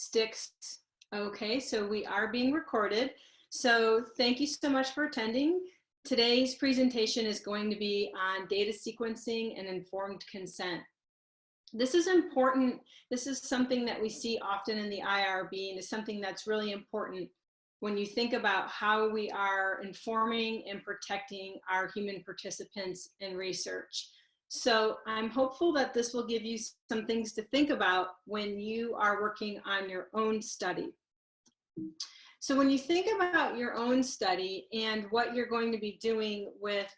sticks. Okay, so we are being recorded. So thank you so much for attending. Today's presentation is going to be on data sequencing and informed consent. This is important. This is something that we see often in the IRB, and is something that's really important when you think about how we are informing and protecting our human participants in research. So I'm hopeful that this will give you some things to think about when you are working on your own study. So when you think about your own study and what you're going to be doing with,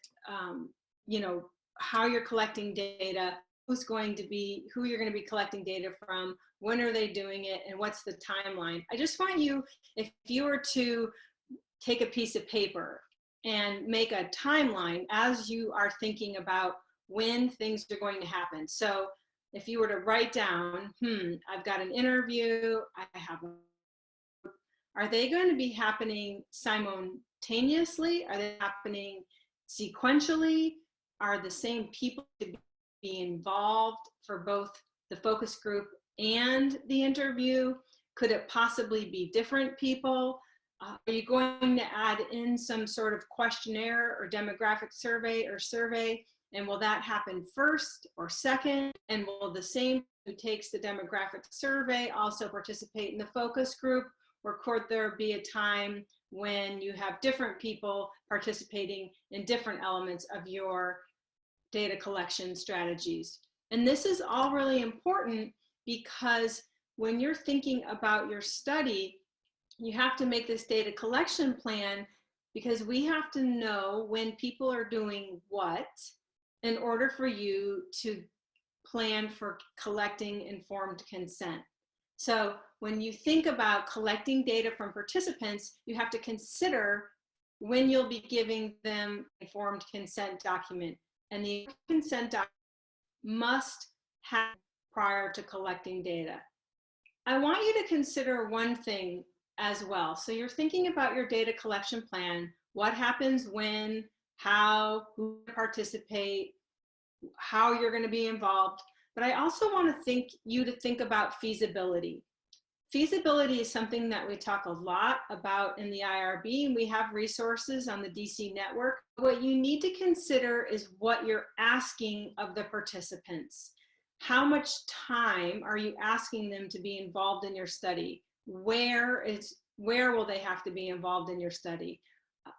how you're collecting data, who you're going to be collecting data from, when are they doing it, and what's the timeline. I just want you, if you were to take a piece of paper and make a timeline as you are thinking about when things are going to happen. So if you were to write down, I've got an interview, are they going to be happening simultaneously? Are they happening sequentially? Are the same people to be involved for both the focus group and the interview? Could it possibly be different people? Are you going to add in some sort of questionnaire or demographic survey and will that happen first or second? And will the same who takes the demographic survey also participate in the focus group? Or could there be a time when you have different people participating in different elements of your data collection strategies? And this is all really important because when you're thinking about your study, you have to make this data collection plan because we have to know when people are doing what in order for you to plan for collecting informed consent. So when you think about collecting data from participants, you have to consider when you'll be giving them informed consent document. And the consent document must have prior to collecting data. I want you to consider one thing as well. So you're thinking about your data collection plan, what happens when, how, who participate, how you're going to be involved. But I also want you to think about feasibility. Feasibility is something that we talk a lot about in the IRB, and we have resources on the DC network. What you need to consider is what you're asking of the participants. How much time are you asking them to be involved in your study? Where will they have to be involved in your study?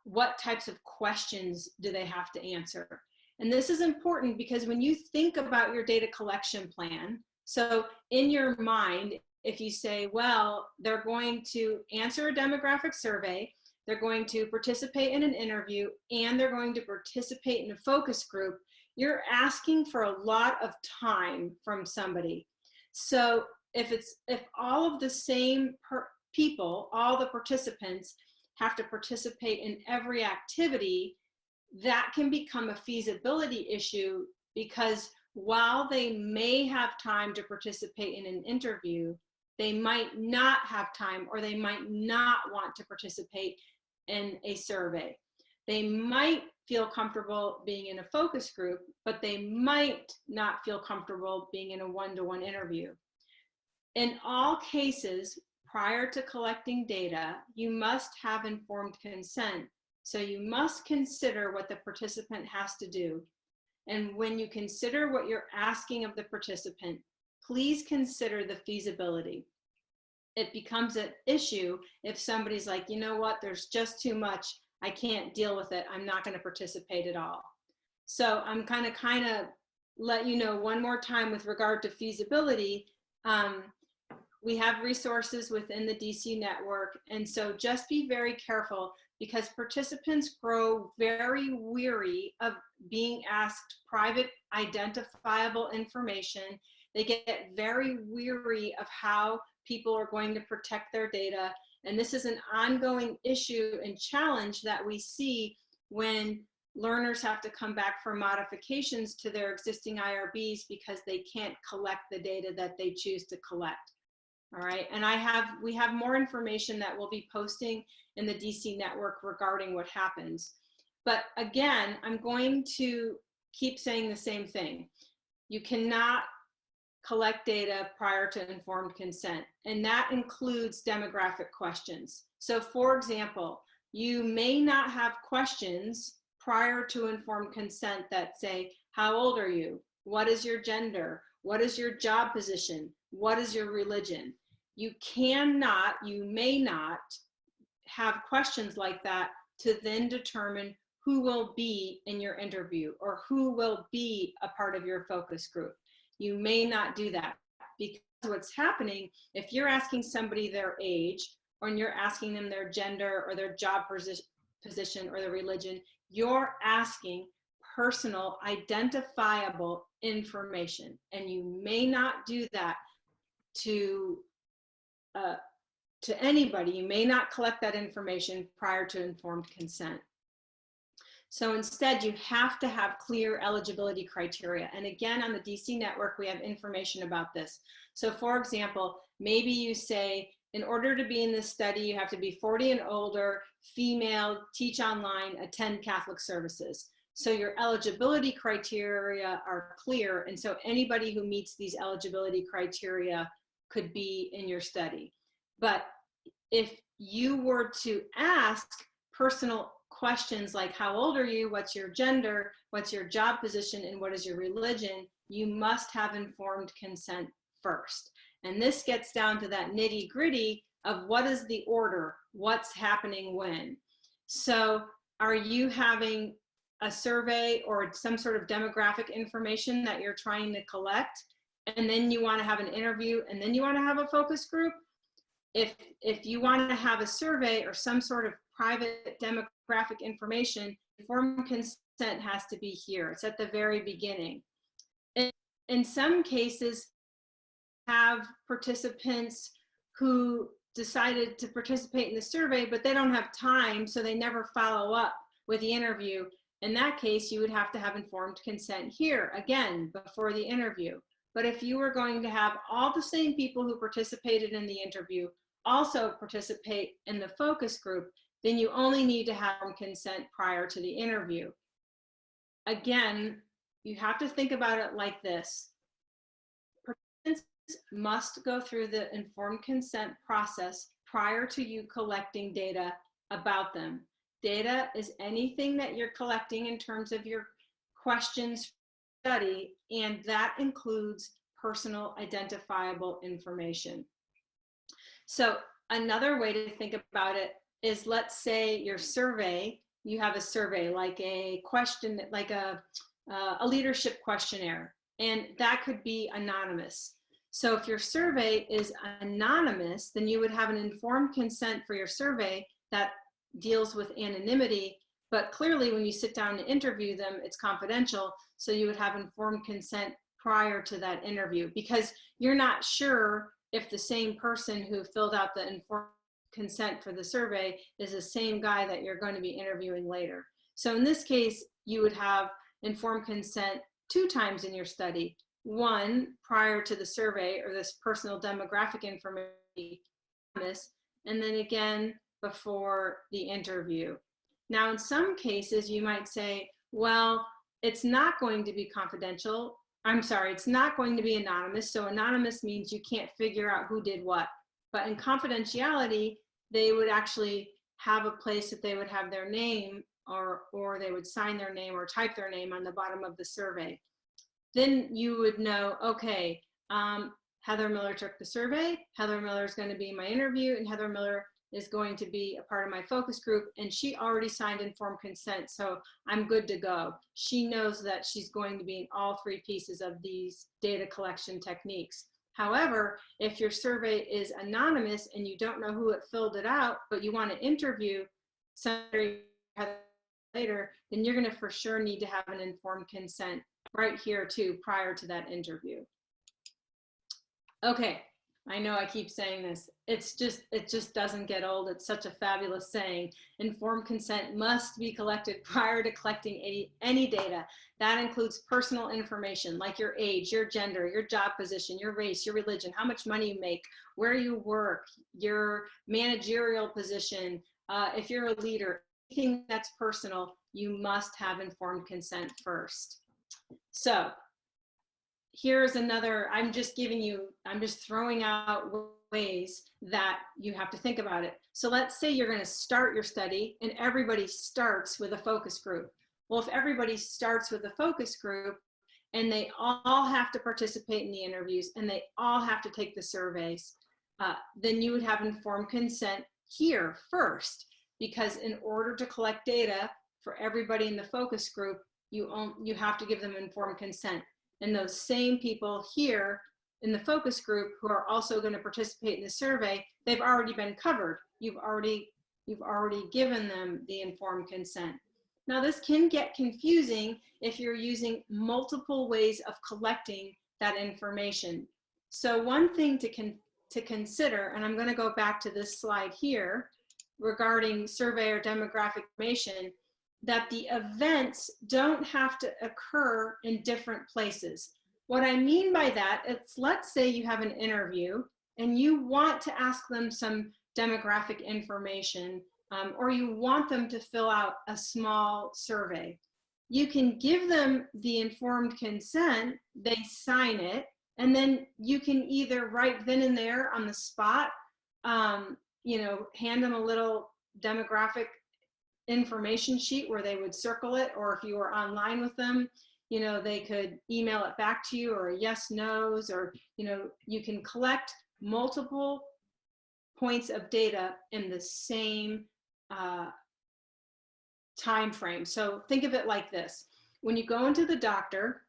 What types of questions do they have to answer? And this is important because when you think about your data collection plan, so in your mind, if you say, well, they're going to answer a demographic survey, they're going to participate in an interview, and they're going to participate in a focus group, you're asking for a lot of time from somebody. So if all of the same people, all the participants have to participate in every activity, that can become a feasibility issue because while they may have time to participate in an interview, they might not have time or they might not want to participate in a survey. They might feel comfortable being in a focus group, but they might not feel comfortable being in a one-to-one interview. In all cases, prior to collecting data, you must have informed consent. So you must consider what the participant has to do. And when you consider what you're asking of the participant, please consider the feasibility. It becomes an issue if somebody's like, you know what, there's just too much. I can't deal with it. I'm not going to participate at all. So I'm kind of let you know one more time with regard to feasibility. We have resources within the DC network. And so just be very careful because participants grow very weary of being asked private identifiable information. They get very weary of how people are going to protect their data. And this is an ongoing issue and challenge that we see when learners have to come back for modifications to their existing IRBs because they can't collect the data that they choose to collect. All right, and we have more information that we'll be posting in the DC network regarding what happens. But again, I'm going to keep saying the same thing. You cannot collect data prior to informed consent, and that includes demographic questions. So for example, you may not have questions prior to informed consent that say, how old are you? What is your gender? What is your job position? What is your religion? You cannot, you may not have questions like that to then determine who will be in your interview or who will be a part of your focus group. You may not do that, because what's happening, if you're asking somebody their age, or you're asking them their gender or their job position or their religion, you're asking personal identifiable information, and you may not do that to anybody. You may not collect that information prior to informed consent. So instead, you have to have clear eligibility criteria. And again, on the DC network, we have information about this. So for example, maybe you say, in order to be in this study, you have to be 40 and older, female, teach online, attend Catholic services. So your eligibility criteria are clear. And so anybody who meets these eligibility criteria could be in your study. But if you were to ask personal questions like, how old are you, what's your gender, what's your job position, and what is your religion, you must have informed consent first. And this gets down to that nitty gritty of what is the order, what's happening when. So are you having a survey or some sort of demographic information that you're trying to collect, and then you want to have an interview, and then you want to have a focus group? If you want to have a survey or some sort of private demographic information, informed consent has to be here. It's at the very beginning. In some cases, have participants who decided to participate in the survey, but they don't have time, so they never follow up with the interview. In that case, you would have to have informed consent here, again, before the interview. But if you were going to have all the same people who participated in the interview also participate in the focus group, then you only need to have consent prior to the interview. Again, you have to think about it like this. Participants must go through the informed consent process prior to you collecting data about them. Data is anything that you're collecting in terms of your questions study, and that includes personal identifiable information. So another way to think about it is, let's say your survey, you have a survey like a question, like a leadership questionnaire, and that could be anonymous. So if your survey is anonymous, then you would have an informed consent for your survey that deals with anonymity, but clearly when you sit down to interview them, it's confidential. So you would have informed consent prior to that interview, because you're not sure if the same person who filled out the informed consent for the survey is the same guy that you're going to be interviewing later. So in this case, you would have informed consent 2 times in your study. One, prior to the survey or this personal demographic information, and then again before the interview. Now, in some cases, you might say, well, it's not going to be confidential. I'm sorry, it's not going to be anonymous. So anonymous means you can't figure out who did what. But in confidentiality, they would actually have a place that they would have their name, or they would sign their name or type their name on the bottom of the survey. Then you would know, okay, Heather Miller took the survey, Heather Miller is going to be in my interview, and Heather Miller is going to be a part of my focus group, and she already signed informed consent, so I'm good to go. She knows that she's going to be in all 3 pieces of these data collection techniques. However, if your survey is anonymous and you don't know who filled it out, but you want to interview somebody later, then you're going to for sure need to have an informed consent right here too, prior to that interview. Okay, I know I keep saying this. It just doesn't get old. It's such a fabulous saying. Informed consent must be collected prior to collecting any data. That includes personal information like your age, your gender, your job position, your race, your religion, how much money you make, where you work, your managerial position, if you're a leader, anything that's personal, you must have informed consent first. So here's another, I'm just throwing out ways that you have to think about it. So let's say you're going to start your study and everybody starts with a focus group. Well, if everybody starts with a focus group and they all have to participate in the interviews and they all have to take the surveys, then you would have informed consent here first, because in order to collect data for everybody in the focus group, you have to give them informed consent. And those same people here in the focus group who are also going to participate in the survey, they've already been covered. You've already given them the informed consent. Now, this can get confusing if you're using multiple ways of collecting that information. So one thing to consider, and I'm going to go back to this slide here regarding survey or demographic information, that the events don't have to occur in different places. What I mean by that, it's, let's say you have an interview and you want to ask them some demographic information, or you want them to fill out a small survey. You can give them the informed consent, they sign it, and then you can either right then and there on the spot, you know, hand them a little demographic information sheet where they would circle it, or if you were online with them, you know, they could email it back to you, or yes, no's, or, you know, you can collect multiple points of data in the same time frame. So think of it like this. When you go into the doctor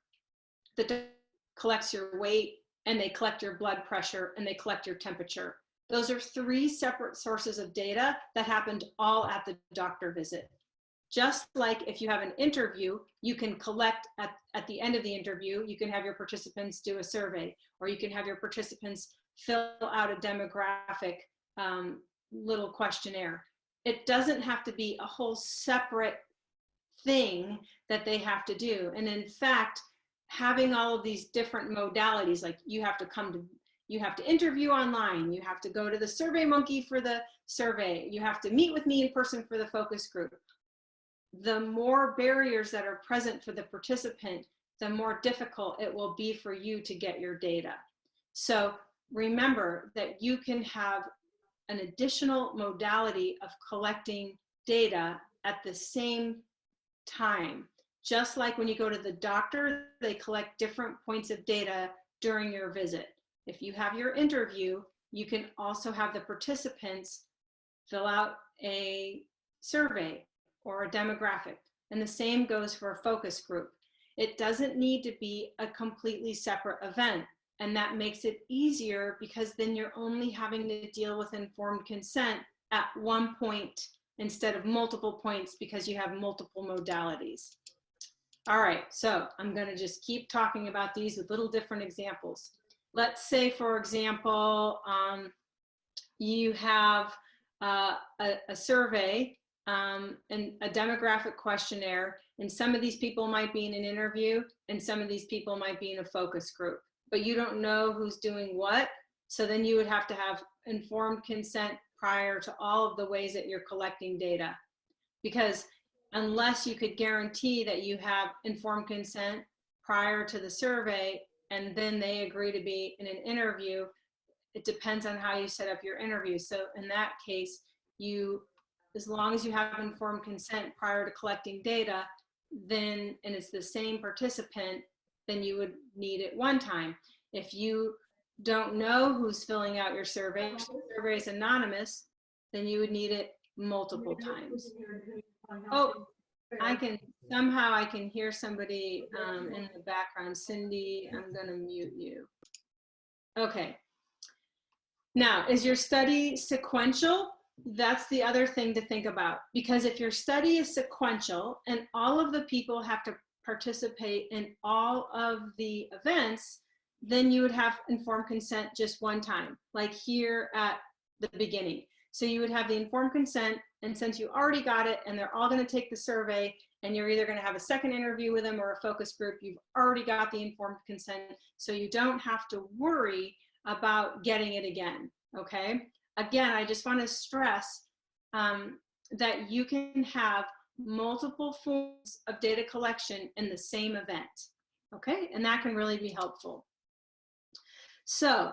collects your weight, and they collect your blood pressure, and they collect your temperature. Those are 3 separate sources of data that happened all at the doctor visit. Just like if you have an interview, you can collect at the end of the interview, you can have your participants do a survey, or you can have your participants fill out a demographic little questionnaire. It doesn't have to be a whole separate thing that they have to do. And in fact, having all of these different modalities, like you have to interview online, you have to go to the SurveyMonkey for the survey, you have to meet with me in person for the focus group. The more barriers that are present for the participant, the more difficult it will be for you to get your data. So remember that you can have an additional modality of collecting data at the same time. Just like when you go to the doctor, they collect different points of data during your visit. If you have your interview, you can also have the participants fill out a survey or a demographic. And the same goes for a focus group. It doesn't need to be a completely separate event. And that makes it easier, because then you're only having to deal with informed consent at one point instead of multiple points, because you have multiple modalities. All right, so I'm going to just keep talking about these with little different examples. Let's say, for example, you have a survey and a demographic questionnaire, and some of these people might be in an interview and some of these people might be in a focus group, but you don't know who's doing what. So then you would have to have informed consent prior to all of the ways that you're collecting data, because unless you could guarantee that you have informed consent prior to the survey and then they agree to be in an interview, it depends on how you set up your interview. So in that case, as long as you have informed consent prior to collecting data, then, and it's the same participant, then you would need it one time. If you don't know who's filling out your survey, your survey is anonymous, then you would need it multiple times. Oh, I can hear somebody in the background. Cindy, I'm gonna mute you. Okay. Now, is your study sequential? That's the other thing to think about, because if your study is sequential and all of the people have to participate in all of the events, then you would have informed consent just one time, like here at the beginning. So you would have the informed consent, and since you already got it and they're all going to take the survey, and you're either going to have a second interview with them or a focus group, you've already got the informed consent, so you don't have to worry about getting it again. Okay, again, I just want to stress that you can have multiple forms of data collection in the same event. Okay, and that can really be helpful. So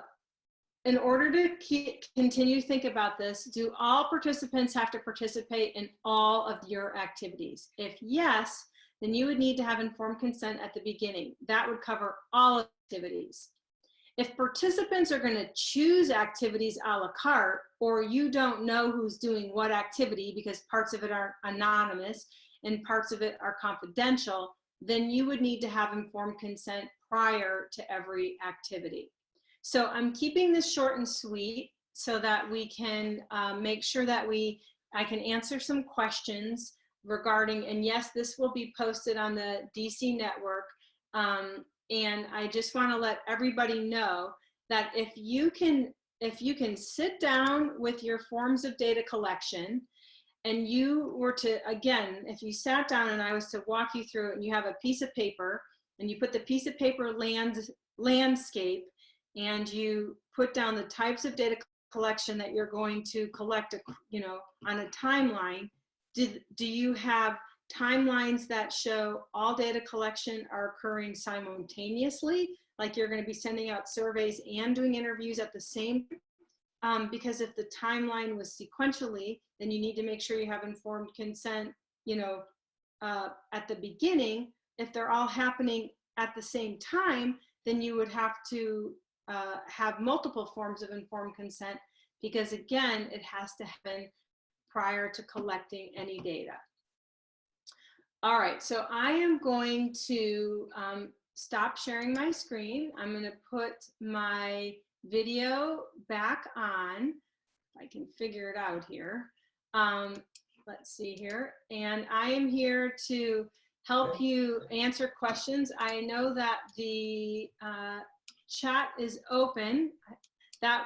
in order to continue to think about this, do all participants have to participate in all of your activities? If yes, then you would need to have informed consent at the beginning. That would cover all activities. If participants are going to choose activities a la carte, or you don't know who's doing what activity because parts of it are anonymous and parts of it are confidential, then you would need to have informed consent prior to every activity. So I'm keeping this short and sweet so that we can make sure that I can answer some questions regarding, and yes, this will be posted on the DC network. And I just want to let everybody know that if you can sit down with your forms of data collection and you were to, again, if you sat down and I was to walk you through it and you have a piece of paper and you put the piece of paper landscape and you put down the types of data collection that you're going to collect, on a timeline, do you have timelines that show all data collection are occurring simultaneously, like you're going to be sending out surveys and doing interviews at the same because if the timeline was sequentially, then you need to make sure you have informed consent, at the beginning. If they're all happening at the same time, then you would have to have multiple forms of informed consent because, again, it has to happen prior to collecting any data. All right, so I am going to stop sharing my screen. I'm going to put my video back on, if I can figure it out here. Let's see here. And I am here to help you answer questions. I know that the chat is open.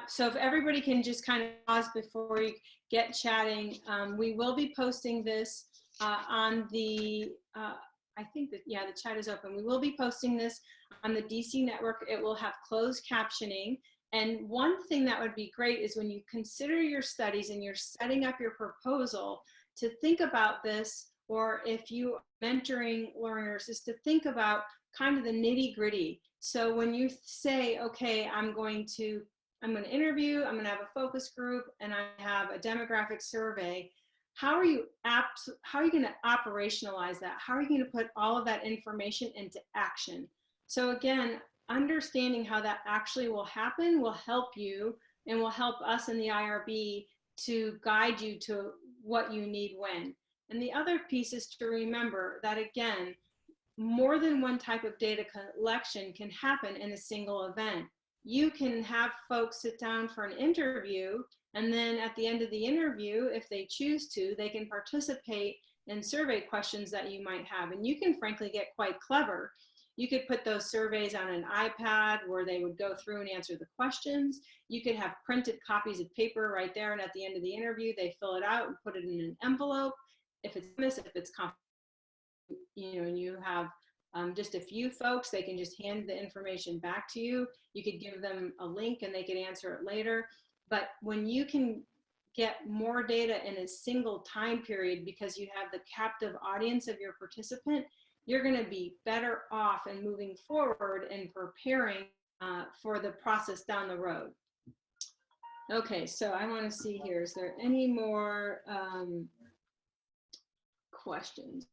So if everybody can just kind of pause before you get chatting, we will be posting this on the, I think that, yeah, the chat is open. We will be posting this on the DC network. It will have closed captioning. And one thing that would be great is when you consider your studies and you're setting up your proposal to think about this, or if you are mentoring learners, is to think about kind of the nitty gritty. So when you say, okay, I'm going to interview, I'm going to have a focus group, and I have a demographic survey, how are you going to operationalize that? How are you going to put all of that information into action? So again, understanding how that actually will happen will help you and will help us in the IRB to guide you to what you need when. And the other piece is to remember that, again, more than one type of data collection can happen in a single event. You can have folks sit down for an interview, and then at the end of the interview, if they choose to, they can participate in survey questions that you might have. And you can frankly get quite clever. You could put those surveys on an iPad where they would go through and answer the questions. You could have printed copies of paper right there, and at the end of the interview, they fill it out and put it in an envelope. If it's and you have just a few folks, they can just hand the information back to you. You could give them a link and they could answer it later. But when you can get more data in a single time period because you have the captive audience of your participant, you're going to be better off in moving forward and preparing for the process down the road. Okay, so I want to see here, is there any more questions?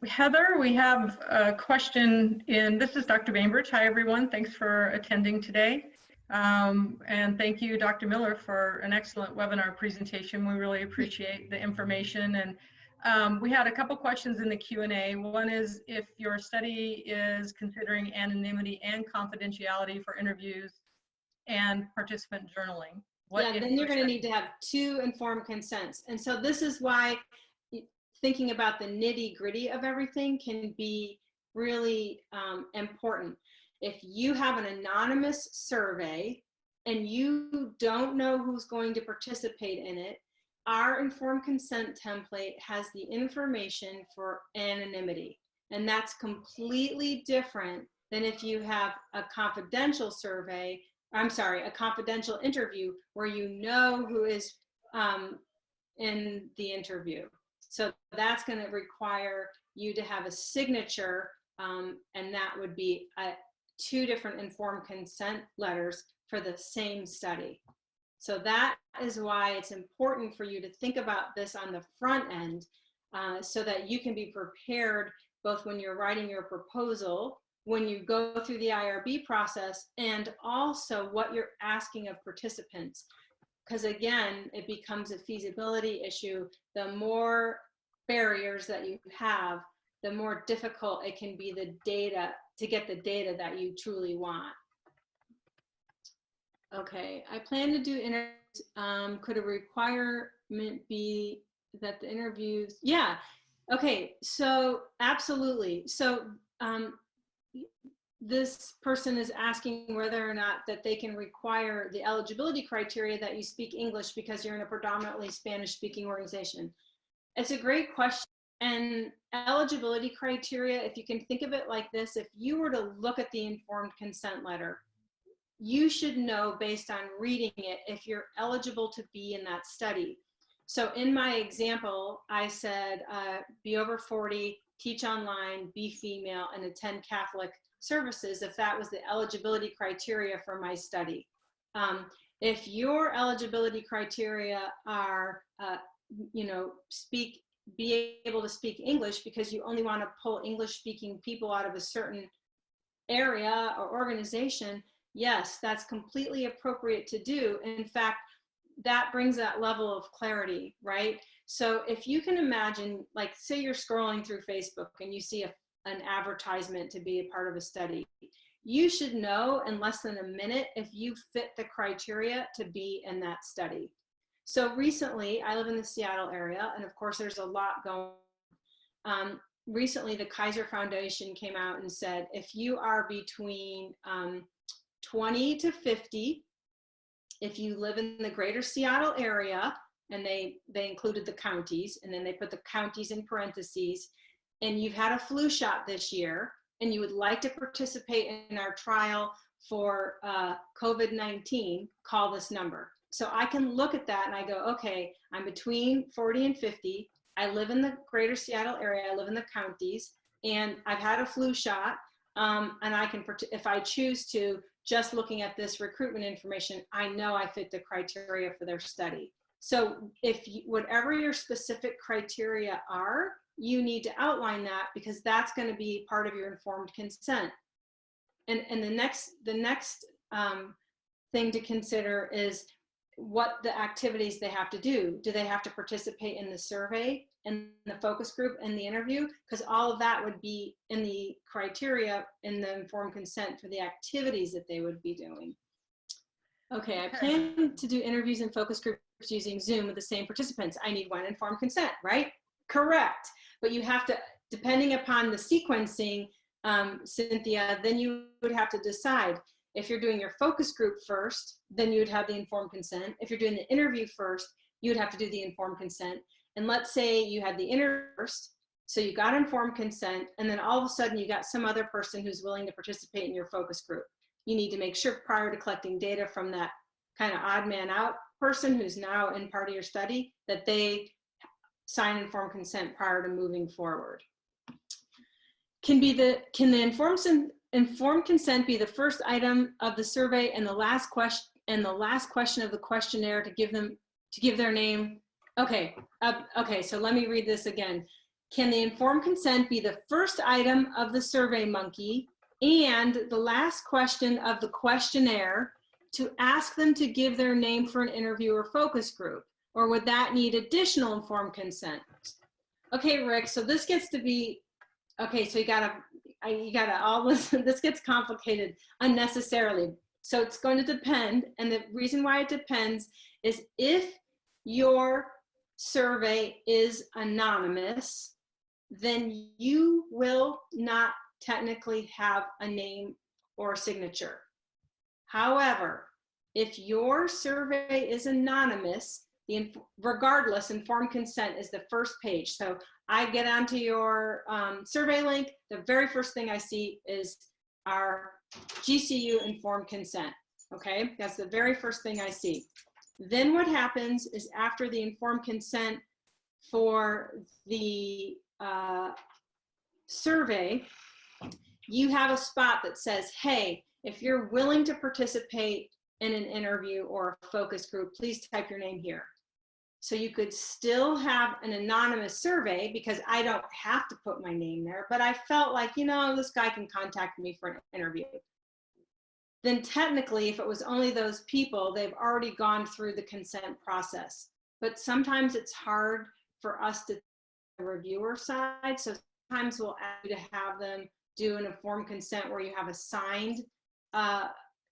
Heather, we have a question this is Dr. Bainbridge. Hi, everyone. Thanks for attending today. And thank you, Dr. Miller, for an excellent webinar presentation. We really appreciate the information. And we had a couple questions in the Q&A. One is if your study is considering anonymity and confidentiality for interviews and participant journaling. Then you're going to need to have 2 informed consents. And so this is why thinking about the nitty gritty of everything can be really important. If you have an anonymous survey and you don't know who's going to participate in it, our informed consent template has the information for anonymity. And that's completely different than if you have a confidential survey, a confidential interview where you know who is in the interview. So that's going to require you to have a signature and that would be 2 different informed consent letters for the same study. So that is why it's important for you to think about this on the front end, so that you can be prepared both when you're writing your proposal, when you go through the IRB process, and also what you're asking of participants. Because again, it becomes a feasibility issue. The more barriers that you have, the more difficult it can be to get the data that you truly want. Okay, I plan to do interviews. Could a requirement be that the interviews? Yeah. Okay, so absolutely. So this person is asking whether or not that they can require the eligibility criteria that you speak English because you're in a predominantly Spanish speaking organization. It's a great question. And eligibility criteria, if you can think of it like this, if you were to look at the informed consent letter, you should know based on reading it if you're eligible to be in that study. So in my example, I said be over 40, teach online, be female, and attend Catholic services if that was the eligibility criteria for my study. If your eligibility criteria are, be able to speak English because you only want to pull English-speaking people out of a certain area or organization, yes, that's completely appropriate to do. In fact, that brings that level of clarity, right? So if you can imagine, like say you're scrolling through Facebook and you see an advertisement to be a part of a study, you should know in less than a minute if you fit the criteria to be in that study. So recently, I live in the Seattle area, and of course there's a lot going on. Recently, the Kaiser Foundation came out and said, if you are between 20 to 50, if you live in the greater Seattle area, and they included the counties, and then they put the counties in parentheses, and you've had a flu shot this year, and you would like to participate in our trial for COVID-19, call this number. So I can look at that and I go, okay, I'm between 40 and 50. I live in the greater Seattle area. I live in the counties, and I've had a flu shot. And I can, if I choose to, just looking at this recruitment information, I know I fit the criteria for their study. So if whatever your specific criteria are, you need to outline that, because that's going to be part of your informed consent. And the next thing to consider is what the activities they have to do. Do they have to participate in the survey, in the focus group, in the interview? Because all of that would be in the criteria in the informed consent for the activities that they would be doing. Okay, I plan to do interviews and focus groups using Zoom with the same participants. I need one informed consent, right? Correct. But you have to, depending upon the sequencing, Cynthia, then you would have to decide. If you're doing your focus group first, then you would have the informed consent. If you're doing the interview first, you would have to do the informed consent. And let's say you had the interview first, so you got informed consent, and then all of a sudden you got some other person who's willing to participate in your focus group. You need to make sure prior to collecting data from that kind of odd man out person who's now in part of your study, that they sign informed consent prior to moving forward. Can the informed consent be the first item of the survey and the last question of the questionnaire to give their name? Okay, okay, so let me read this again. Can the informed consent be the first item of the Survey Monkey and the last question of the questionnaire to ask them to give their name for an interview or focus group? Or would that need additional informed consent? Okay, Rick, so this gets to be, okay, so you gotta all listen, this gets complicated unnecessarily. So it's going to depend, and the reason why it depends is if your survey is anonymous, then you will not technically have a name or signature. However, if your survey is anonymous, regardless, informed consent is the first page. So I get onto your survey link, the very first thing I see is our GCU informed consent, okay? That's the very first thing I see. Then what happens is after the informed consent for the survey, you have a spot that says, hey, if you're willing to participate in an interview or a focus group, please type your name here. So you could still have an anonymous survey, because I don't have to put my name there, but I felt like, you know, this guy can contact me for an interview. Then technically, if it was only those people, they've already gone through the consent process. But sometimes it's hard for us to the reviewer side. So sometimes we'll ask you to have them do an informed consent where you have a signed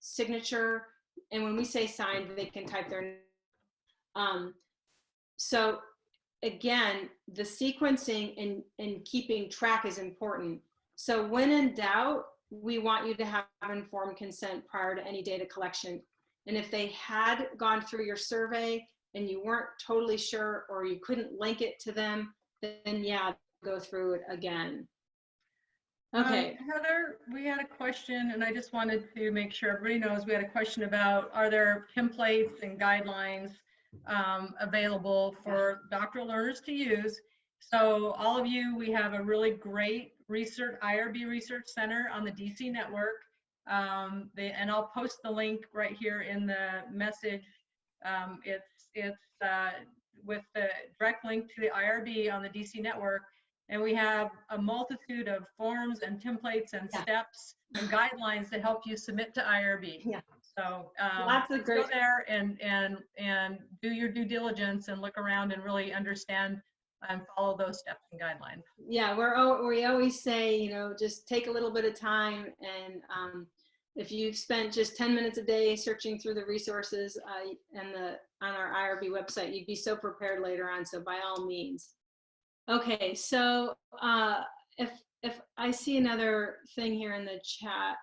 signature. And when we say signed, they can type their name. So again, the sequencing and keeping track is important. So when in doubt, we want you to have informed consent prior to any data collection. And if they had gone through your survey and you weren't totally sure, or you couldn't link it to them, then yeah, go through it again. Okay. Heather, we had a question, and I just wanted to make sure everybody knows we had a question about, are there templates and guidelines available for doctoral learners to use? So all of you, we have a really great IRB Research Center on the DC network. And I'll post the link right here in the message. It's with the direct link to the IRB on the DC network. And we have a multitude of forms and templates and steps and guidelines to help you submit to IRB. Yeah. So lots of great. Go there and do your due diligence and look around and really understand and follow those steps and guidelines. Yeah, we always say, you know, just take a little bit of time, and if you've spent just 10 minutes a day searching through the resources on our IRB website, you'd be so prepared later on. So by all means. Okay, so if I see another thing here in the chat,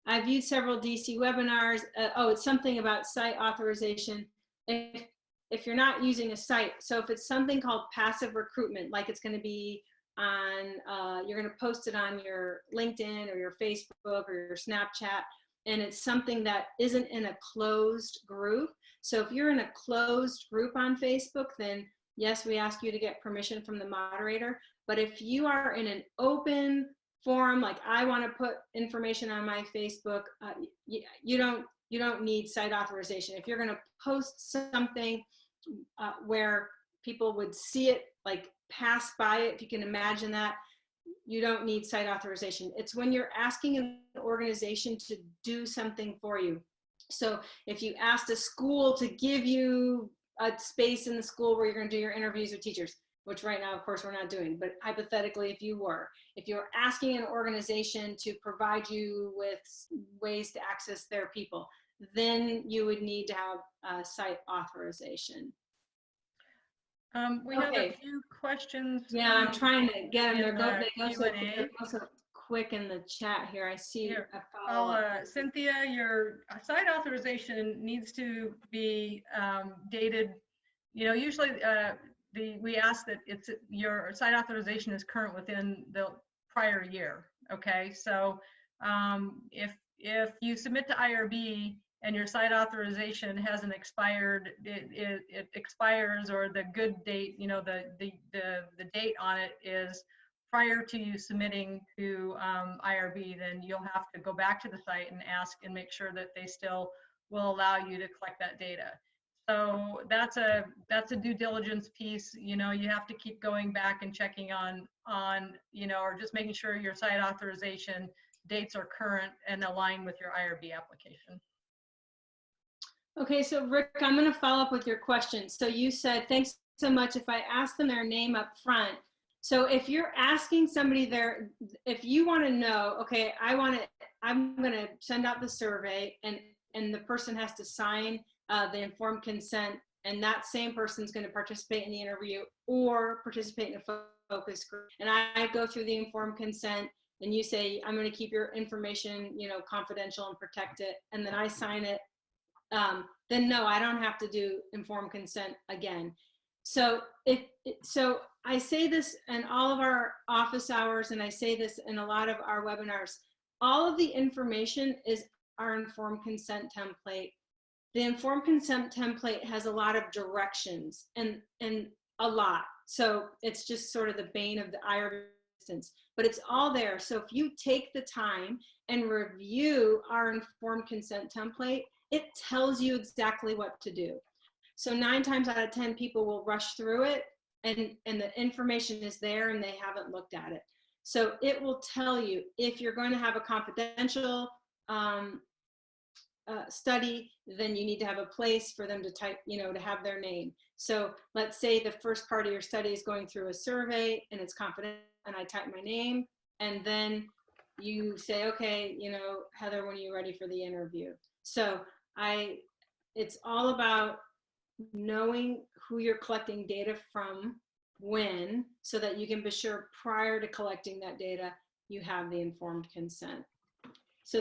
I viewed several DC webinars. It's something about site authorization. If you're not using a site, so if it's something called passive recruitment, like it's going to be on, you're going to post it on your LinkedIn or your Facebook or your Snapchat, and it's something that isn't in a closed group. So if you're in a closed group on Facebook, then yes, we ask you to get permission from the moderator. But if you are in an open forum, like I want to put information on my Facebook, you don't need site authorization. If you're going to post something where people would see it, like pass by it, if you can imagine that, you don't need site authorization. It's when you're asking an organization to do something for you. So if you asked a school to give you a space in the school where you're going to do your interviews with teachers, which right now, of course, we're not doing, but hypothetically, if you're asking an organization to provide you with ways to access their people, then you would need to have site authorization. We have a few questions. Yeah, I'm trying to get them. They go so quick in the chat here. I see here. a follow-up. Cynthia, your site authorization needs to be dated. You know, usually we ask that your site authorization is current within the prior year. Okay, so if you submit to IRB and your site authorization hasn't expired, it expires, or the good date, you know, the date on it is prior to you submitting to IRB, then you'll have to go back to the site and ask and make sure that they still will allow you to collect that data. So that's a due diligence piece. You know, you have to keep going back and checking on you know, or just making sure your site authorization dates are current and align with your IRB application. Okay, so Rick, I'm going to follow up with your question. So you said, thanks so much. If I ask them their name up front, so if you're asking somebody if you want to know, okay, I'm going to send out the survey, and the person has to sign the informed consent, and that same person's going to participate in the interview or participate in a focus group. And I go through the informed consent, and you say, I'm going to keep your information, you know, confidential and protect it, and then I sign it. Then no, I don't have to do informed consent again. So so I say this in all of our office hours, and I say this in a lot of our webinars, all of the information is our informed consent template. The informed consent template has a lot of directions and a lot. So it's just sort of the bane of the IRB instance, but it's all there. So if you take the time and review our informed consent template, it tells you exactly what to do. So 9 times out of 10 people will rush through it, and the information is there and they haven't looked at it. So it will tell you if you're going to have a confidential study, then you need to have a place for them to type, to have their name. So let's say the first part of your study is going through a survey and it's confidential, and I type my name, and then you say, okay, Heather, when are you ready for the interview? So it's all about knowing who you're collecting data from when, so that you can be sure prior to collecting that data, you have the informed consent. So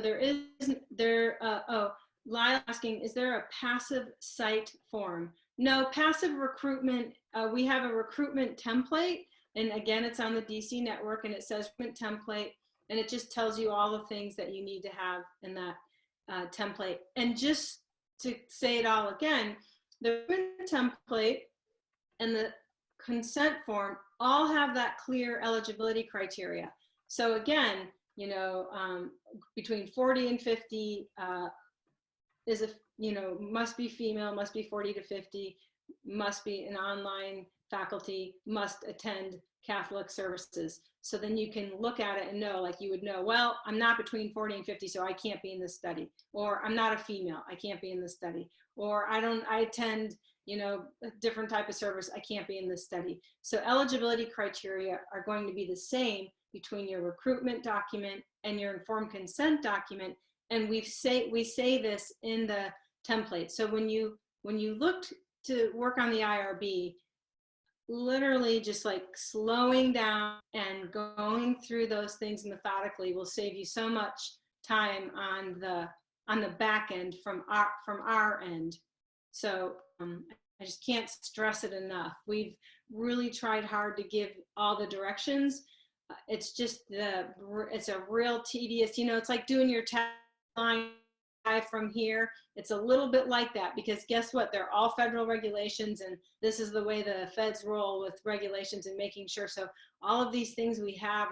Lyle asking, is there a passive site form? No, passive recruitment, we have a recruitment template, and again, it's on the DC network, and it says recruitment template, and it just tells you all the things that you need to have in that template. And just to say it all again, the template and the consent form all have that clear eligibility criteria. So again, between 40 and 50 is must be female, must be 40 to 50, must be an online faculty, must attend Catholic services. So then you can look at it and know, like you would know, well, I'm not between 40 and 50, so I can't be in this study. Or I'm not a female, I can't be in this study. Or I attend, a different type of service, I can't be in this study. So eligibility criteria are going to be the same between your recruitment document and your informed consent document. And we say this in the template. So when you looked to work on the IRB, literally just like slowing down and going through those things methodically will save you so much time on the back end from our end. So I just can't stress it enough. We've really tried hard to give all the directions. It's just it's a real tedious, it's like doing your tagline from here. It's a little bit like that, because guess what? They're all federal regulations, and this is the way the feds roll with regulations and making sure. So all of these things we have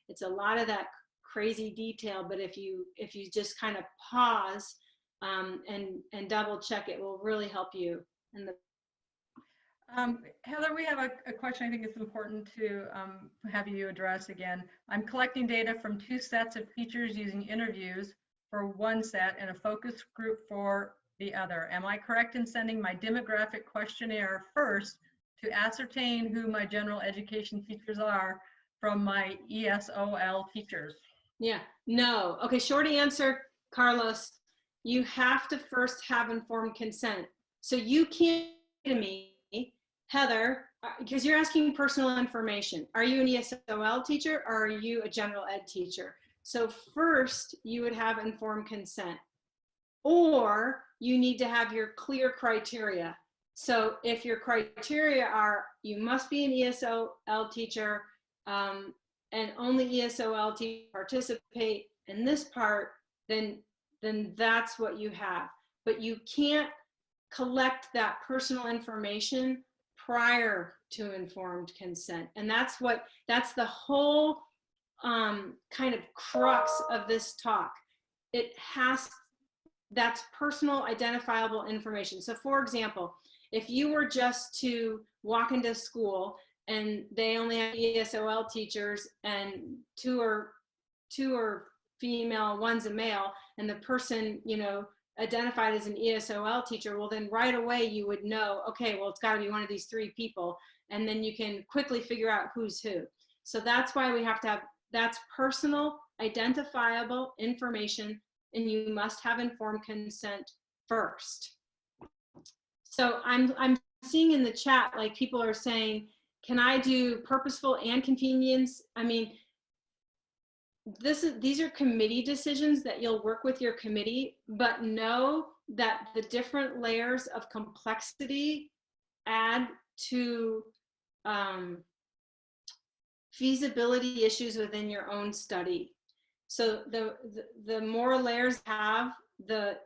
it's a lot of that crazy detail, but if you just kind of pause and double check, it will really help you. Heather, we have a question I think it's important to have you address again. I'm collecting data from 2 sets of teachers using interviews for one set and a focus group for the other. Am I correct in sending my demographic questionnaire first to ascertain who my general education teachers are from my ESOL teachers? Yeah, no. Okay, short answer, Carlos, you have to first have informed consent. So you can't say to me, Heather, because you're asking personal information. Are you an ESOL teacher or are you a general ed teacher? So first you would have informed consent, or you need to have your clear criteria. So if your criteria are, you must be an ESOL teacher, and only ESOL teachers participate in this part, then that's what you have. But you can't collect that personal information prior to informed consent. And that's the whole kind of crux of this talk. That's personal identifiable information. So for example, if you were just to walk into school and they only have ESOL teachers and two are female, one's a male, and the person, identified as an ESOL teacher, well then right away you would know, okay, well it's got to be one of these 3 people, and then you can quickly figure out who's who. So that's why we have to have, that's personal identifiable information, and you must have informed consent first. So I'm seeing in the chat, like people are saying, can I do purposeful and convenience? I mean, these are committee decisions that you'll work with your committee, but know that the different layers of complexity add to feasibility issues within your own study. So the more layers have, the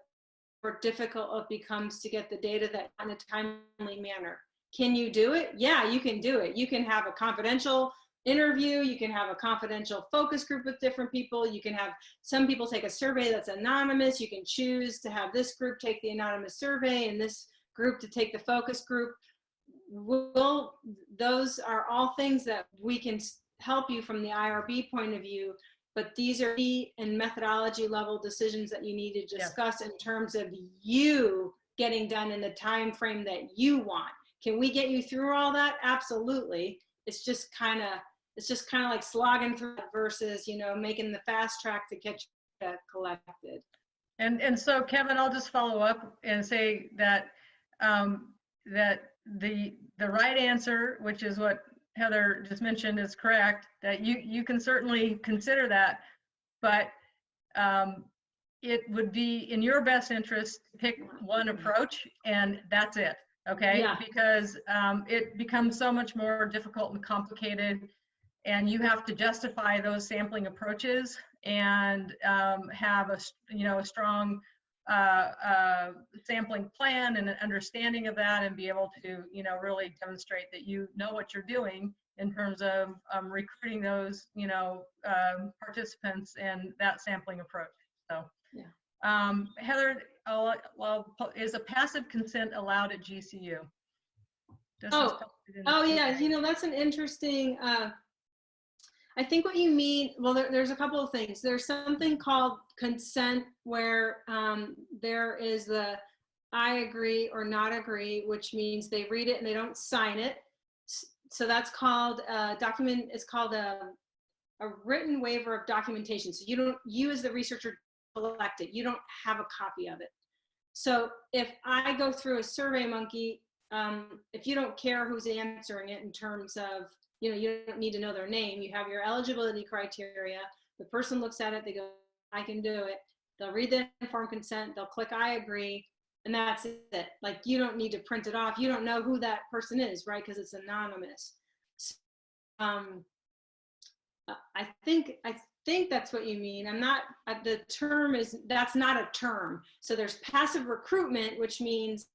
more difficult it becomes to get the data that in a timely manner. Can you do it? Yeah, you can do it. You can have a confidential interview, you can have a confidential focus group with different people, you can have some people take a survey that's anonymous, you can choose to have this group take the anonymous survey and this group to take the focus group. Those are all things that we can help you from the IRB point of view, but these are key and methodology level decisions that you need to discuss in terms of you getting done in the time frame that you want. Can we get you through all that? Absolutely. It's just kind of like slogging through it versus, you know, making the fast track to get collected. And so, Kevin, I'll just follow up and say that that the right answer, which is what Heather just mentioned, is correct. That you can certainly consider that, but it would be in your best interest to pick one approach, and that's it. Okay, Yeah. because it becomes so much more difficult and complicated, and you have to justify those sampling approaches and have a strong sampling plan and an understanding of that, and be able to really demonstrate that you know what you're doing in terms of recruiting those participants and that sampling approach. So yeah. Heather, is a passive consent allowed at GCU? Oh yeah, that's an interesting, I think what you mean, well, there's a couple of things. There's something called consent where there is the I agree or not agree, which means they read it and they don't sign it. So that's called it's called a written waiver of documentation. So you as the researcher collect it. You don't have a copy of it. So if I go through a SurveyMonkey, if you don't care who's answering it in terms of, you don't need to know their name, you have your eligibility criteria, the person looks at it, they go, I can do it. They'll read the informed consent, they'll click I agree, and that's it. Like, you don't need to print it off. You don't know who that person is, right? Because it's anonymous. So, I think that's what you mean. I'm not, the term is, that's not a term. So there's passive recruitment, which means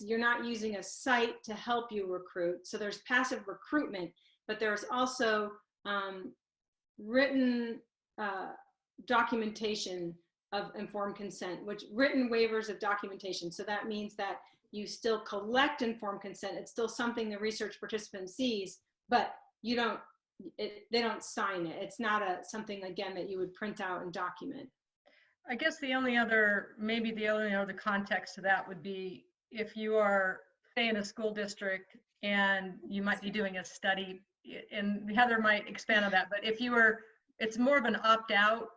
you're not using a site to help you recruit. So there's passive recruitment, but there's also written documentation of informed consent, which written waivers of documentation. So that means that you still collect informed consent. It's still something the research participant sees, but they don't sign it. It's not something, again, that you would print out and document. I guess the only other context to that would be if you are, say, in a school district and you might be doing a study, and Heather might expand on that, but if you were, it's more of an opt-out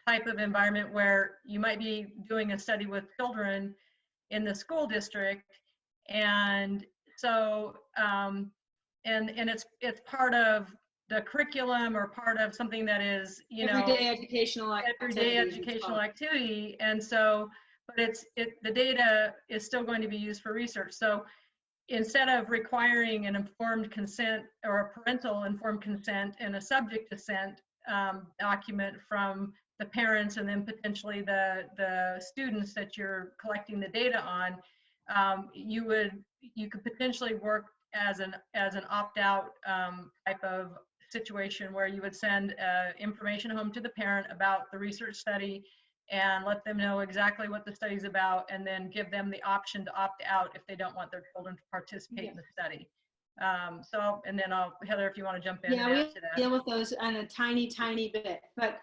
type of environment where you might be doing a study with children in the school district, and so and it's part of the curriculum or part of something that is everyday educational activity, and so but the data is still going to be used for research. So instead of requiring an informed consent or a parental informed consent and a subject assent document from the parents and then potentially the students that you're collecting the data on, you could potentially work as an opt-out type of situation where you would send information home to the parent about the research study and let them know exactly what the study's about, and then give them the option to opt out if they don't want their children to participate in the study. And then Heather, if you want to jump in. Yeah, we deal with those on a tiny bit, but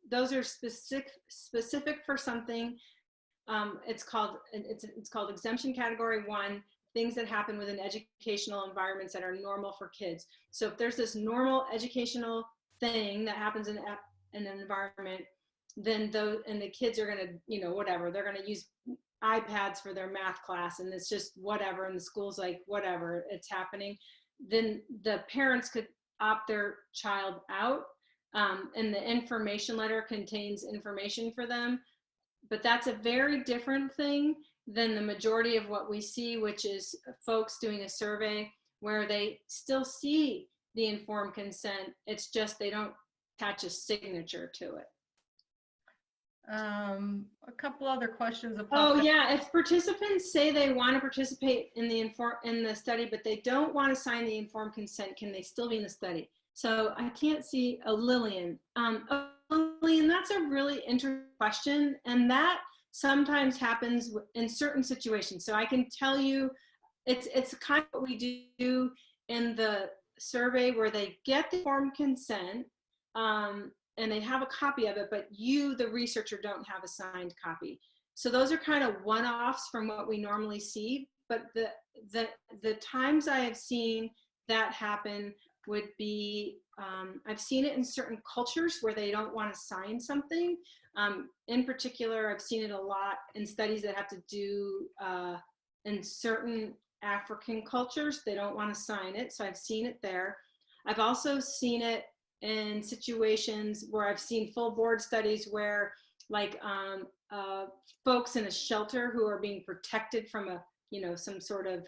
those are specific for something. It's called exemption category 1, things that happen within educational environments that are normal for kids. So if there's this normal educational thing that happens in an environment, then the kids are going to, whatever, they're going to use iPads for their math class, and it's just whatever, and the school's like, whatever, it's happening, then the parents could opt their child out, and the information letter contains information for them. But that's a very different thing than the majority of what we see, which is folks doing a survey where they still see the informed consent. It's just they don't attach a signature to it. A couple other questions have Oh popped up. yeah, if participants say they want to participate in the study, but they don't want to sign the informed consent, can they still be in the study? So I can't see Lillian. Lillian, that's a really interesting question, and that sometimes happens in certain situations. So I can tell you, it's kind of what we do in the survey where they get the informed consent, and they have a copy of it, but you, the researcher, don't have a signed copy. So those are kind of one-offs from what we normally see. But the times I have seen that happen would be, I've seen it in certain cultures where they don't want to sign something. In particular, I've seen it a lot in studies that have to do in certain African cultures. They don't want to sign it. So I've seen it there. I've also seen it in situations where I've seen full board studies where like folks in a shelter who are being protected from a, some sort of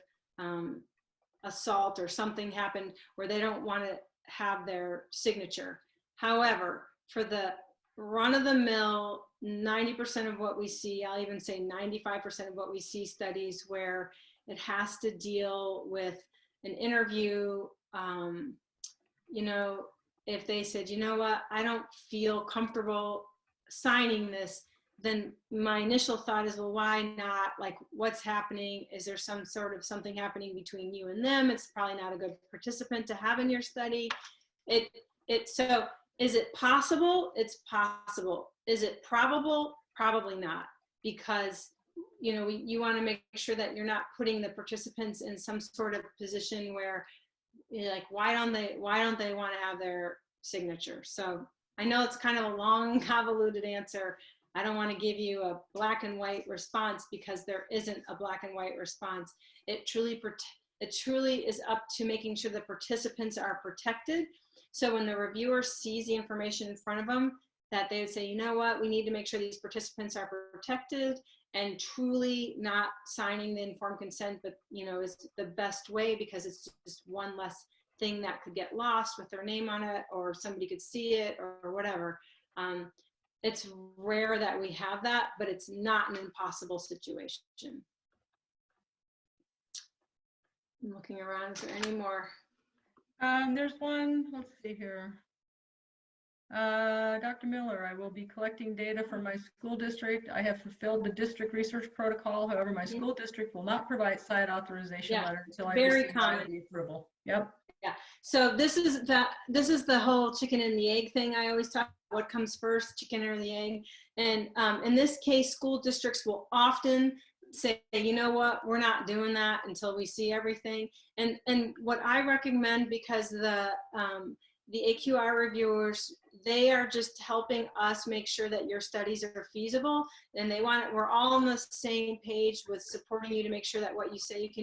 assault or something happened where they don't want to have their signature. However, for the run-of-the-mill 90% of what we see, I'll even say 95% of what we see studies where it has to deal with an interview, if they said, you know what, I don't feel comfortable signing this, then my initial thought is, well, why not? Like, what's happening? Is there some sort of something happening between you and them? It's probably not a good participant to have in your study. So is it possible? It's possible. Is it probable? Probably not, because you want to make sure that you're not putting the participants in some sort of position where you're like, why don't they want to have their signature? So I know it's kind of a long, convoluted answer. I don't want to give you a black and white response because there isn't a black and white response. It truly is up to making sure the participants are protected. So when the reviewer sees the information in front of them, that they would say, you know what, we need to make sure these participants are protected, and truly not signing the informed consent, but is the best way, because it's just one less thing that could get lost with their name on it, or somebody could see it or whatever. It's rare that we have that, but it's not an impossible situation. I'm looking around, is there any more? There's one, let's see here. Dr. Miller, I will be collecting data from my school district. I have fulfilled the district research protocol. However, my school district will not provide site authorization letter until I receive IRB approval. Yep. Yeah. So this is the whole chicken and the egg thing. I always talk about what comes first, chicken or the egg. And in this case, school districts will often say, you know what, we're not doing that until we see everything. And what I recommend, because the AQR reviewers, they are just helping us make sure that your studies are feasible, and we're all on the same page with supporting you to make sure that what you say you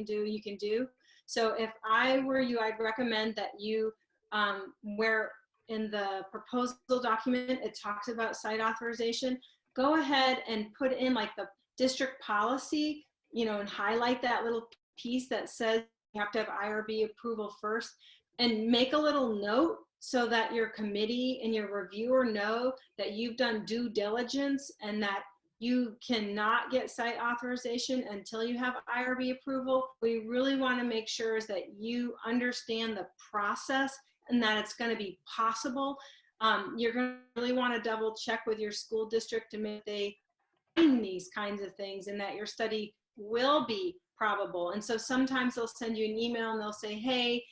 can do. So if I were you, I'd recommend that you, where in the proposal document, it talks about site authorization, go ahead and put in like the district policy, and highlight that little piece that says you have to have IRB approval first, and make a little note so that your committee and your reviewer know that you've done due diligence and that you cannot get site authorization until you have IRB approval. We really want to make sure is that you understand the process and that it's going to be possible. You're going to really want to double check with your school district to make they find these kinds of things and that your study will be probable. And so sometimes they'll send you an email and they'll say, hey,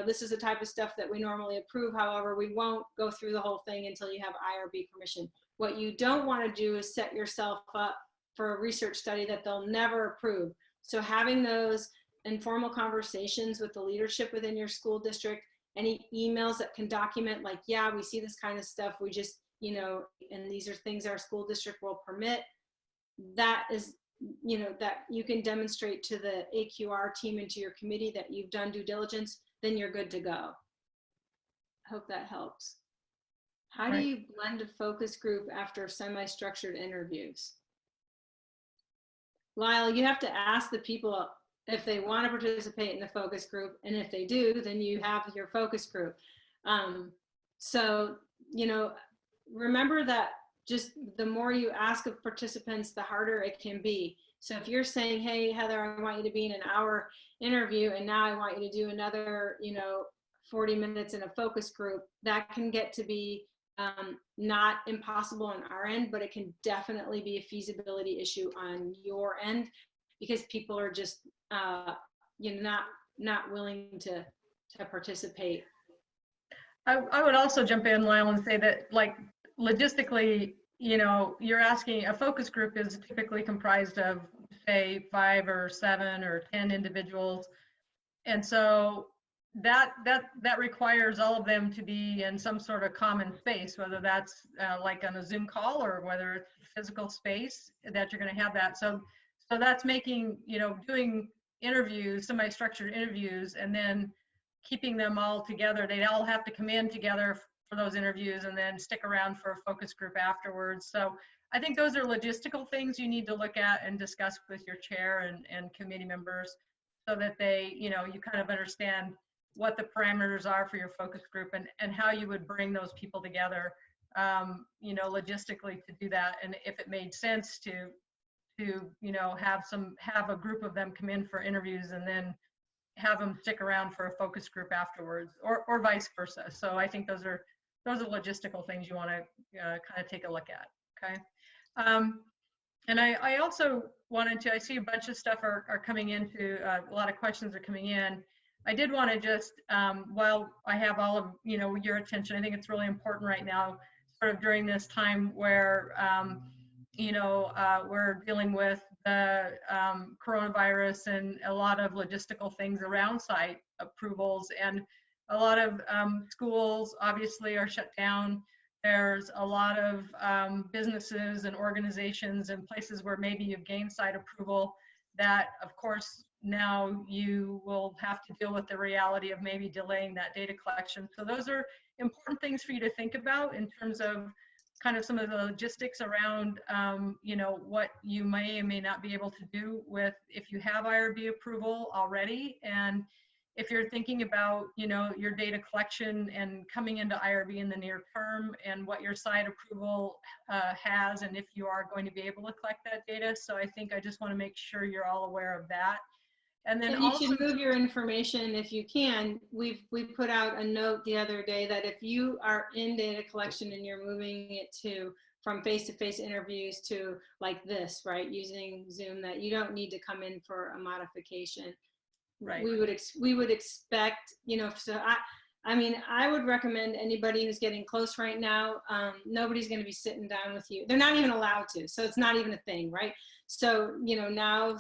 this is the type of stuff that we normally approve. However, we won't go through the whole thing until you have IRB permission. What you don't want to do is set yourself up for a research study that they'll never approve. So having those informal conversations with the leadership within your school district, any emails that can document like, yeah, we see this kind of stuff, we just, and these are things our school district will permit, that is, that you can demonstrate to the AQR team and to your committee that you've done due diligence, then you're good to go. I hope that helps. How do you blend a focus group after semi-structured interviews? Lyle, you have to ask the people if they want to participate in the focus group, and if they do, then you have your focus group. So, remember that just the more you ask of participants, the harder it can be. So if you're saying, hey, Heather, I want you to be in an hour interview, and now I want you to do another, 40 minutes in a focus group, that can get to be not impossible on our end, but it can definitely be a feasibility issue on your end, because people are just, not willing to participate. I would also jump in, Lyle, and say that, like, logistically, you're asking, a focus group is typically comprised of, say, 5 or 7 or 10 individuals. And so that requires all of them to be in some sort of common space, whether that's like on a Zoom call, or whether it's physical space that you're going to have that. So that's making, doing interviews, semi-structured interviews, and then keeping them all together. They all have to come in together for those interviews and then stick around for a focus group afterwards. So I think those are logistical things you need to look at and discuss with your chair and committee members, so that they, you kind of understand what the parameters are for your focus group, and how you would bring those people together, logistically to do that. And if it made sense to have a group of them come in for interviews and then have them stick around for a focus group afterwards, or vice versa. So I think those are logistical things you want to kind of take a look at. Okay. And I also wanted to, I see a bunch of stuff are coming into, a lot of questions are coming in. I did want to just, while I have all of, your attention, I think it's really important right now, sort of during this time where, we're dealing with the coronavirus and a lot of logistical things around site approvals, and a lot of schools obviously are shut down. There's a lot of businesses and organizations and places where maybe you've gained site approval that, of course, now you will have to deal with the reality of maybe delaying that data collection. So those are important things for you to think about in terms of kind of some of the logistics around, what you may or may not be able to do with, if you have IRB approval already, and if you're thinking about, your data collection and coming into IRB in the near term, and what your site approval has, and if you are going to be able to collect that data. So I think I just want to make sure you're all aware of that. And then you should move your information if you can. We put out a note the other day that if you are in data collection and you're moving it from face-to-face interviews to like this, right, using Zoom, that you don't need to come in for a modification. Right. We would expect, so I would recommend anybody who's getting close right now, nobody's going to be sitting down with you. They're not even allowed to, so it's not even a thing, right? So, now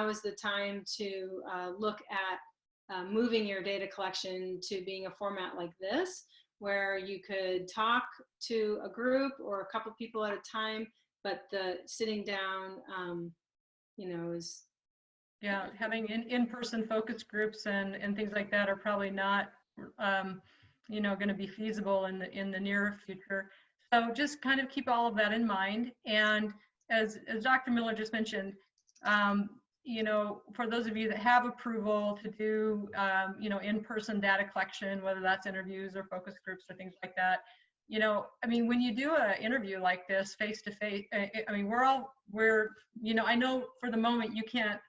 is the time to look at moving your data collection to being a format like this, where you could talk to a group or a couple people at a time, but the sitting down, is... Yeah, having in-person focus groups and things like that are probably not, going to be feasible in the near future. So just kind of keep all of that in mind. And as Dr. Miller just mentioned, for those of you that have approval to do, in-person data collection, whether that's interviews or focus groups or things like that, when you do an interview like this face-to-face, I know for the moment you can't,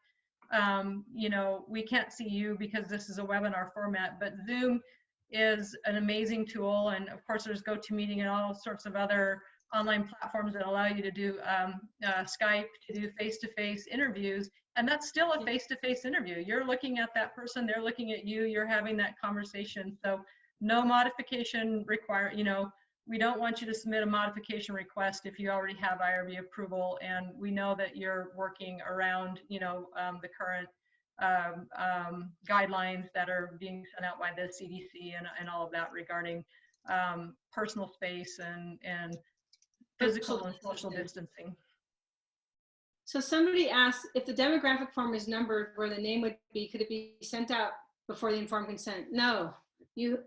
we can't see you because this is a webinar format, but Zoom is an amazing tool. And of course there's GoToMeeting and all sorts of other online platforms that allow you to do Skype, to do face-to-face interviews. And that's still a face-to-face interview. You're looking at that person, they're looking at you, you're having that conversation. So no modification required, we don't want you to submit a modification request if you already have IRB approval, and we know that you're working around, the current guidelines that are being sent out by the CDC and all of that regarding personal space and physical and social distancing. So somebody asked, if the demographic form is numbered where the name would be, could it be sent out before the informed consent? No, you're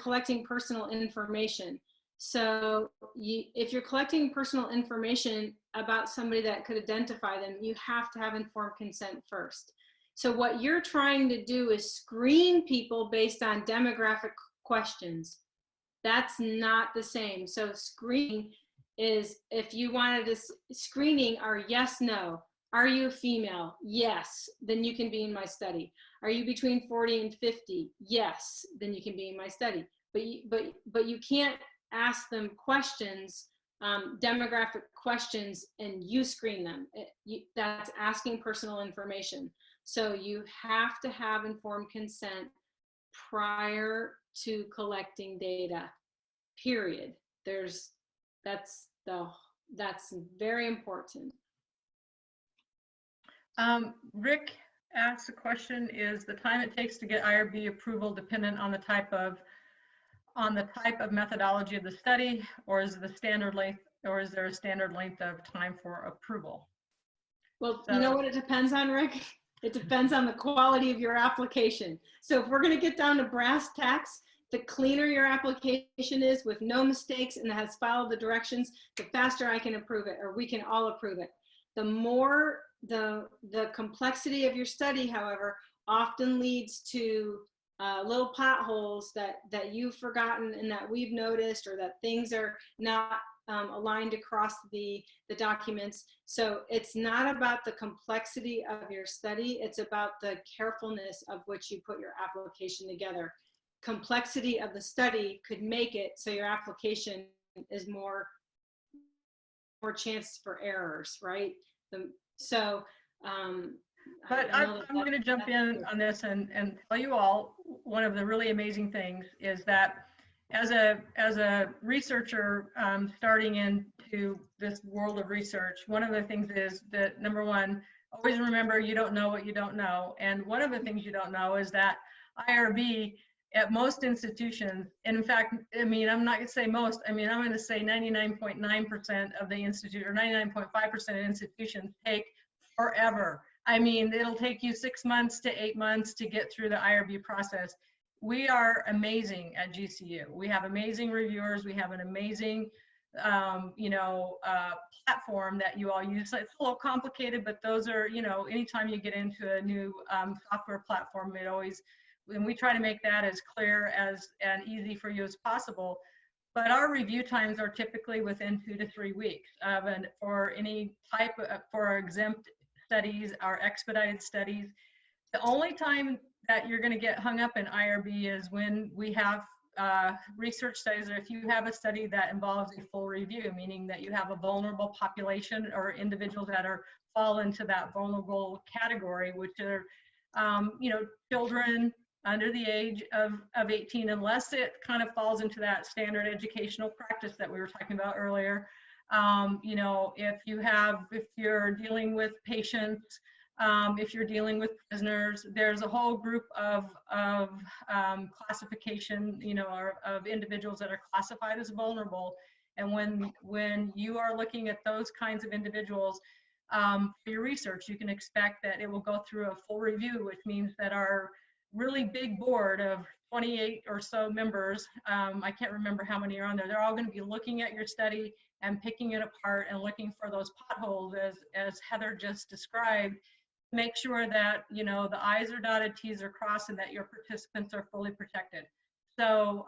collecting personal information. So if you're collecting personal information about somebody that could identify them, you have to have informed consent first. So what you're trying to do is screen people based on demographic questions. That's not the same. So screening is, if you wanted to, screening are yes, no. Are you a female? Yes, then you can be in my study. Are you between 40 and 50? Yes, then you can be in my study. But you can't ask them questions, demographic questions, and you screen them. That's asking personal information. So you have to have informed consent prior to collecting data, period. That's very important. Rick asks a question: is the time it takes to get IRB approval dependent on the type of methodology of the study, or is the standard length, or is there a standard length of time for approval? Well, you know what it depends on, Rick? It depends on the quality of your application. So if we're going to get down to brass tacks, the cleaner your application is with no mistakes and has followed the directions, the faster I can approve it, or we can all approve it. The more the complexity of your study, however, often leads to little potholes that you've forgotten and that we've noticed, or that things are not aligned across the documents. So it's not about the complexity of your study, it's about the carefulness of which you put your application together. Complexity of the study could make it so your application is more chance for errors, right? But I'm going to jump in on this and tell you all, one of the really amazing things is that as a researcher starting into this world of research, one of the things is that, number one, always remember you don't know what you don't know. And one of the things you don't know is that IRB at most institutions, and in fact, I mean, I'm not going to say most, I mean, I'm going to say 99.9% of the institute, or 99.5% of institutions take forever. I mean, it'll take you 6 months to 8 months to get through the IRB process. We are amazing at GCU. We have amazing reviewers. We have an amazing, platform that you all use. It's a little complicated, but those are, anytime you get into a new software platform, and we try to make that as clear and easy for you as possible. But our review times are typically within 2 to 3 weeks. And for any type for exempt studies, our expedited studies, the only time that you're going to get hung up in IRB is when we have research studies, or if you have a study that involves a full review, meaning that you have a vulnerable population or individuals that fall into that vulnerable category, which are, children under the age of 18, unless it kind of falls into that standard educational practice that we were talking about earlier. If you're dealing with patients, if you're dealing with prisoners, there's a whole group of classification, or of individuals that are classified as vulnerable. And when you are looking at those kinds of individuals for your research, you can expect that it will go through a full review, which means that our really big board of 28 or so members, I can't remember how many are on there, they're all going to be looking at your study and picking it apart and looking for those potholes, as Heather just described. Make sure that the I's are dotted, T's are crossed, and that your participants are fully protected. So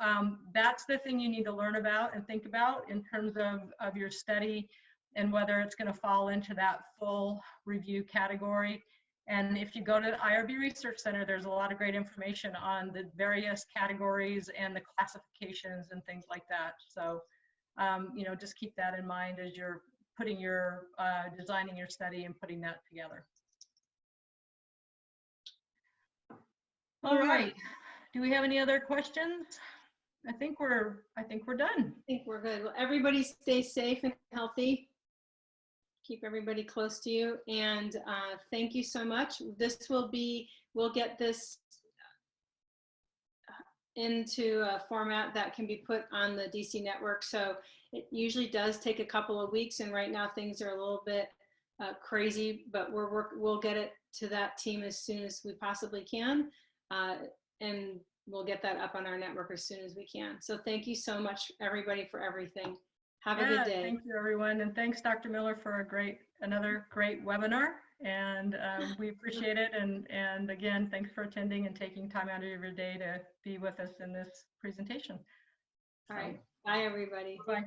that's the thing you need to learn about and think about in terms of your study, and whether it's going to fall into that full review category. And if you go to the IRB Research Center, there's a lot of great information on the various categories and the classifications and things like that. So, just keep that in mind as you're designing your study and putting that together. All right. Do we have any other questions? I think we're done. I think we're good. Well, everybody stay safe and healthy. Keep everybody close to you, and thank you so much. We'll get this into a format that can be put on the DC network. So it usually does take a couple of weeks, and right now things are a little bit crazy, but we'll get it to that team as soon as we possibly can, and we'll get that up on our network as soon as we can. So thank you so much, everybody, for everything. Have a good day. Thank you, everyone. And thanks, Dr. Miller, for another great webinar. And we appreciate it. And again, thanks for attending and taking time out of your day to be with us in this presentation. All right. Bye, everybody. Bye.